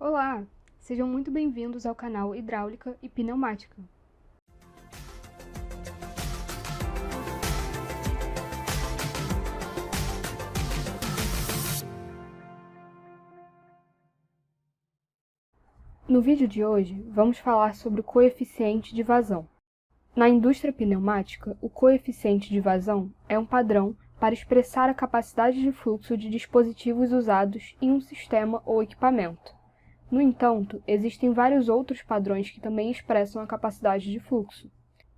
Olá! Sejam muito bem-vindos ao canal Hidráulica e Pneumática. No vídeo de hoje, vamos falar sobre o coeficiente de vazão. Na indústria pneumática, o coeficiente de vazão é um padrão para expressar a capacidade de fluxo de dispositivos usados em um sistema ou equipamento. No entanto, existem vários outros padrões que também expressam a capacidade de fluxo.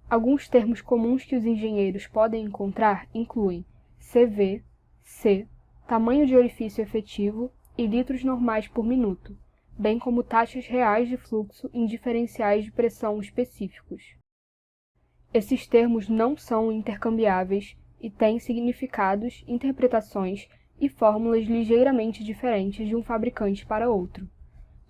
Alguns termos comuns que os engenheiros podem encontrar incluem CV, C, tamanho de orifício efetivo e litros normais por minuto, bem como taxas reais de fluxo em diferenciais de pressão específicos. Esses termos não são intercambiáveis e têm significados, interpretações e fórmulas ligeiramente diferentes de um fabricante para outro.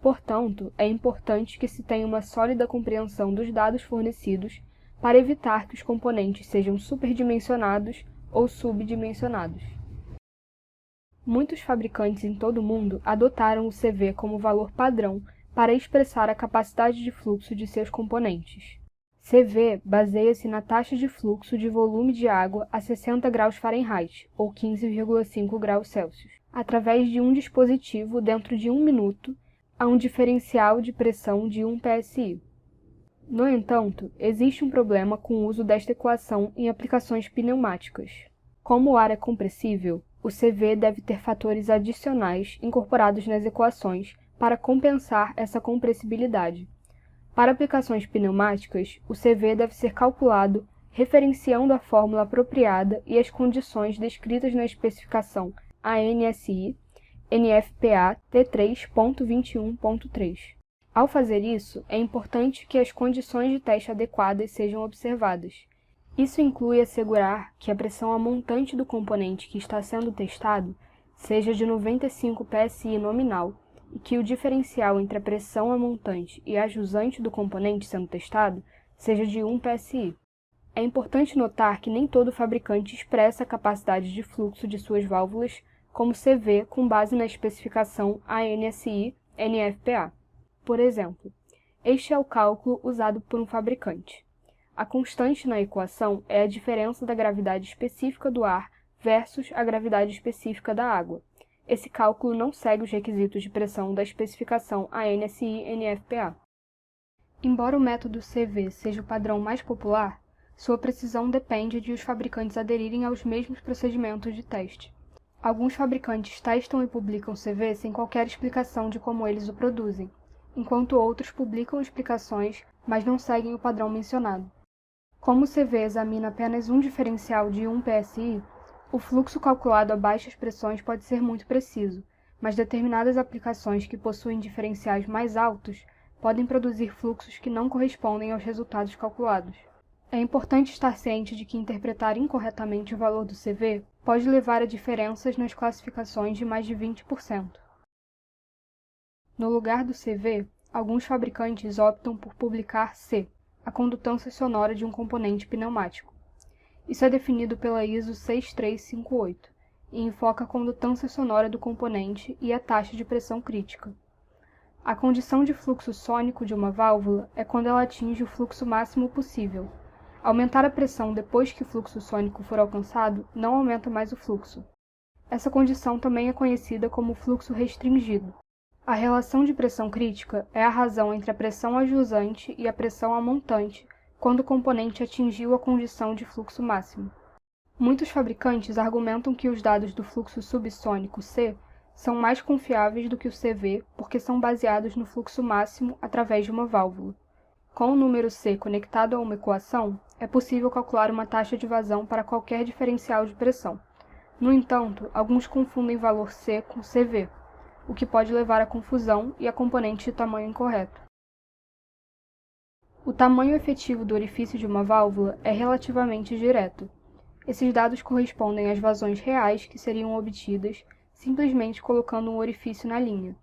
Portanto, é importante que se tenha uma sólida compreensão dos dados fornecidos para evitar que os componentes sejam superdimensionados ou subdimensionados. Muitos fabricantes em todo o mundo adotaram o CV como valor padrão para expressar a capacidade de fluxo de seus componentes. CV baseia-se na taxa de fluxo de volume de água a 60 graus Fahrenheit, ou 15,5 graus Celsius, através de um dispositivo dentro de 1 minuto, a um diferencial de pressão de 1 psi. No entanto, existe um problema com o uso desta equação em aplicações pneumáticas. Como o ar é compressível, o CV deve ter fatores adicionais incorporados nas equações para compensar essa compressibilidade. Para aplicações pneumáticas, o CV deve ser calculado referenciando a fórmula apropriada e as condições descritas na especificação ANSI NFPA T3.21.3. Ao fazer isso, é importante que as condições de teste adequadas sejam observadas. Isso inclui assegurar que a pressão a montante do componente que está sendo testado seja de 95 psi nominal e que o diferencial entre a pressão a montante e a jusante do componente sendo testado seja de 1 psi. É importante notar que nem todo fabricante expressa a capacidade de fluxo de suas válvulas como CV com base na especificação ANSI NFPA. Por exemplo, este é o cálculo usado por um fabricante. A constante na equação é a diferença da gravidade específica do ar versus a gravidade específica da água. Esse cálculo não segue os requisitos de pressão da especificação ANSI NFPA. Embora o método CV seja o padrão mais popular, sua precisão depende de os fabricantes aderirem aos mesmos procedimentos de teste. Alguns fabricantes testam e publicam CV sem qualquer explicação de como eles o produzem, enquanto outros publicam explicações, mas não seguem o padrão mencionado. Como o CV examina apenas um diferencial de 1 psi, o fluxo calculado a baixas pressões pode ser muito preciso, mas determinadas aplicações que possuem diferenciais mais altos podem produzir fluxos que não correspondem aos resultados calculados. É importante estar ciente de que interpretar incorretamente o valor do CV pode levar a diferenças nas classificações de mais de 20%. No lugar do CV, alguns fabricantes optam por publicar C, a condutância sonora de um componente pneumático. Isso é definido pela ISO 6358 e enfoca a condutância sonora do componente e a taxa de pressão crítica. A condição de fluxo sônico de uma válvula é quando ela atinge o fluxo máximo possível. Aumentar a pressão depois que o fluxo sônico for alcançado não aumenta mais o fluxo. Essa condição também é conhecida como fluxo restringido. A relação de pressão crítica é a razão entre a pressão a jusante e a pressão a montante quando o componente atingiu a condição de fluxo máximo. Muitos fabricantes argumentam que os dados do fluxo subsônico C são mais confiáveis do que o CV porque são baseados no fluxo máximo através de uma válvula. Com o número C conectado a uma equação, é possível calcular uma taxa de vazão para qualquer diferencial de pressão. No entanto, alguns confundem valor C com CV, o que pode levar à confusão e a componente de tamanho incorreto. O tamanho efetivo do orifício de uma válvula é relativamente direto. Esses dados correspondem às vazões reais que seriam obtidas simplesmente colocando um orifício na linha.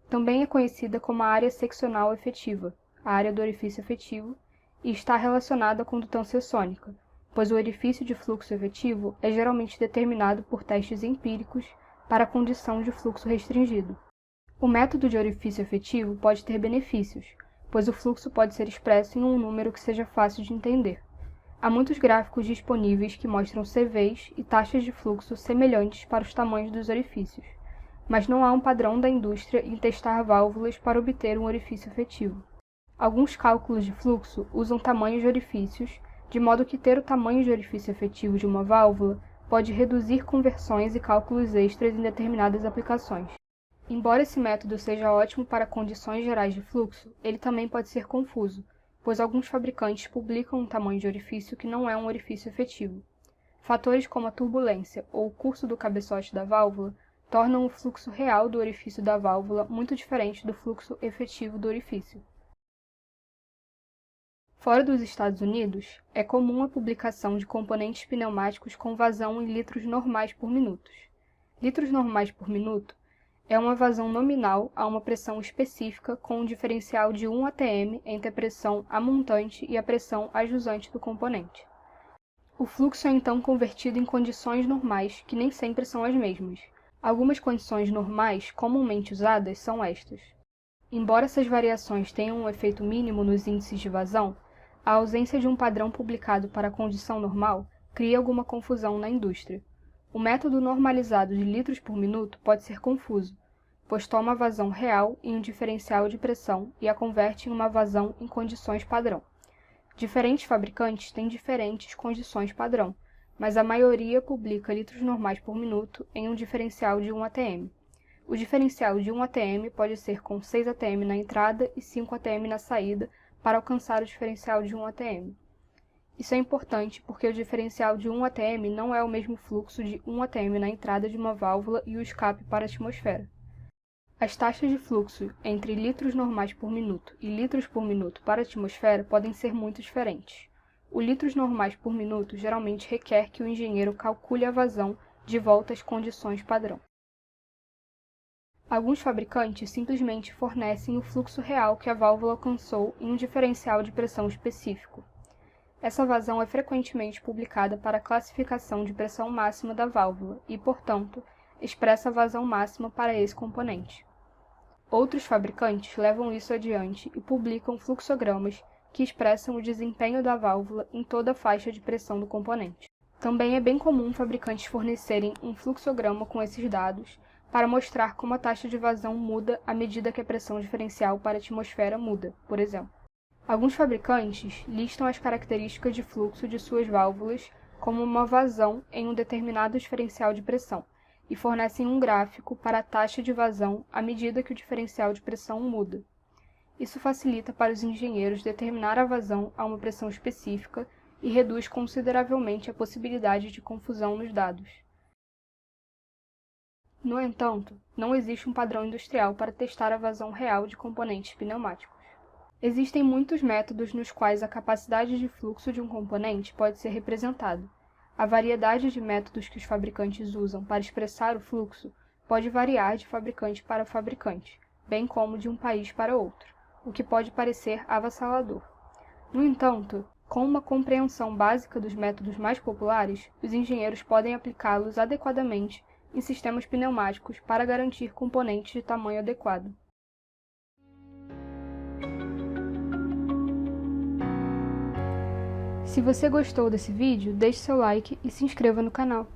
Também é conhecida como a área seccional efetiva, a área do orifício efetivo, e está relacionada à condutância sônica, pois o orifício de fluxo efetivo é geralmente determinado por testes empíricos para a condição de fluxo restringido. O método de orifício efetivo pode ter benefícios, pois o fluxo pode ser expresso em um número que seja fácil de entender. Há muitos gráficos disponíveis que mostram CVs e taxas de fluxo semelhantes para os tamanhos dos orifícios, mas não há um padrão da indústria em testar válvulas para obter um orifício efetivo. Alguns cálculos de fluxo usam tamanhos de orifícios, de modo que ter o tamanho de orifício efetivo de uma válvula pode reduzir conversões e cálculos extras em determinadas aplicações. Embora esse método seja ótimo para condições gerais de fluxo, ele também pode ser confuso, pois alguns fabricantes publicam um tamanho de orifício que não é um orifício efetivo. Fatores como a turbulência ou o curso do cabeçote da válvula tornam o fluxo real do orifício da válvula muito diferente do fluxo efetivo do orifício. Fora dos Estados Unidos, é comum a publicação de componentes pneumáticos com vazão em litros normais por minuto. Litros normais por minuto é uma vazão nominal a uma pressão específica com um diferencial de 1 atm entre a pressão amontante e a pressão ajusante do componente. O fluxo é então convertido em condições normais, que nem sempre são as mesmas. Algumas condições normais comumente usadas são estas. Embora essas variações tenham um efeito mínimo nos índices de vazão, a ausência de um padrão publicado para a condição normal cria alguma confusão na indústria. O método normalizado de litros por minuto pode ser confuso, pois toma a vazão real em um diferencial de pressão e a converte em uma vazão em condições padrão. Diferentes fabricantes têm diferentes condições padrão, mas a maioria publica litros normais por minuto em um diferencial de 1 atm. O diferencial de 1 atm pode ser com 6 atm na entrada e 5 atm na saída para alcançar o diferencial de 1 atm. Isso é importante porque o diferencial de 1 atm não é o mesmo fluxo de 1 atm na entrada de uma válvula e o escape para a atmosfera. As taxas de fluxo entre litros normais por minuto e litros por minuto para a atmosfera podem ser muito diferentes. O litros normais por minuto geralmente requer que o engenheiro calcule a vazão de volta às condições padrão. Alguns fabricantes simplesmente fornecem o fluxo real que a válvula alcançou em um diferencial de pressão específico. Essa vazão é frequentemente publicada para a classificação de pressão máxima da válvula e, portanto, expressa a vazão máxima para esse componente. Outros fabricantes levam isso adiante e publicam fluxogramas que expressam o desempenho da válvula em toda a faixa de pressão do componente. Também é bem comum fabricantes fornecerem um fluxograma com esses dados para mostrar como a taxa de vazão muda à medida que a pressão diferencial para a atmosfera muda, por exemplo. Alguns fabricantes listam as características de fluxo de suas válvulas como uma vazão em um determinado diferencial de pressão e fornecem um gráfico para a taxa de vazão à medida que o diferencial de pressão muda. Isso facilita para os engenheiros determinar a vazão a uma pressão específica e reduz consideravelmente a possibilidade de confusão nos dados. No entanto, não existe um padrão industrial para testar a vazão real de componentes pneumáticos. Existem muitos métodos nos quais a capacidade de fluxo de um componente pode ser representada. A variedade de métodos que os fabricantes usam para expressar o fluxo pode variar de fabricante para fabricante, bem como de um país para outro, o que pode parecer avassalador. No entanto, com uma compreensão básica dos métodos mais populares, os engenheiros podem aplicá-los adequadamente em sistemas pneumáticos para garantir componentes de tamanho adequado. Se você gostou desse vídeo, deixe seu like e se inscreva no canal.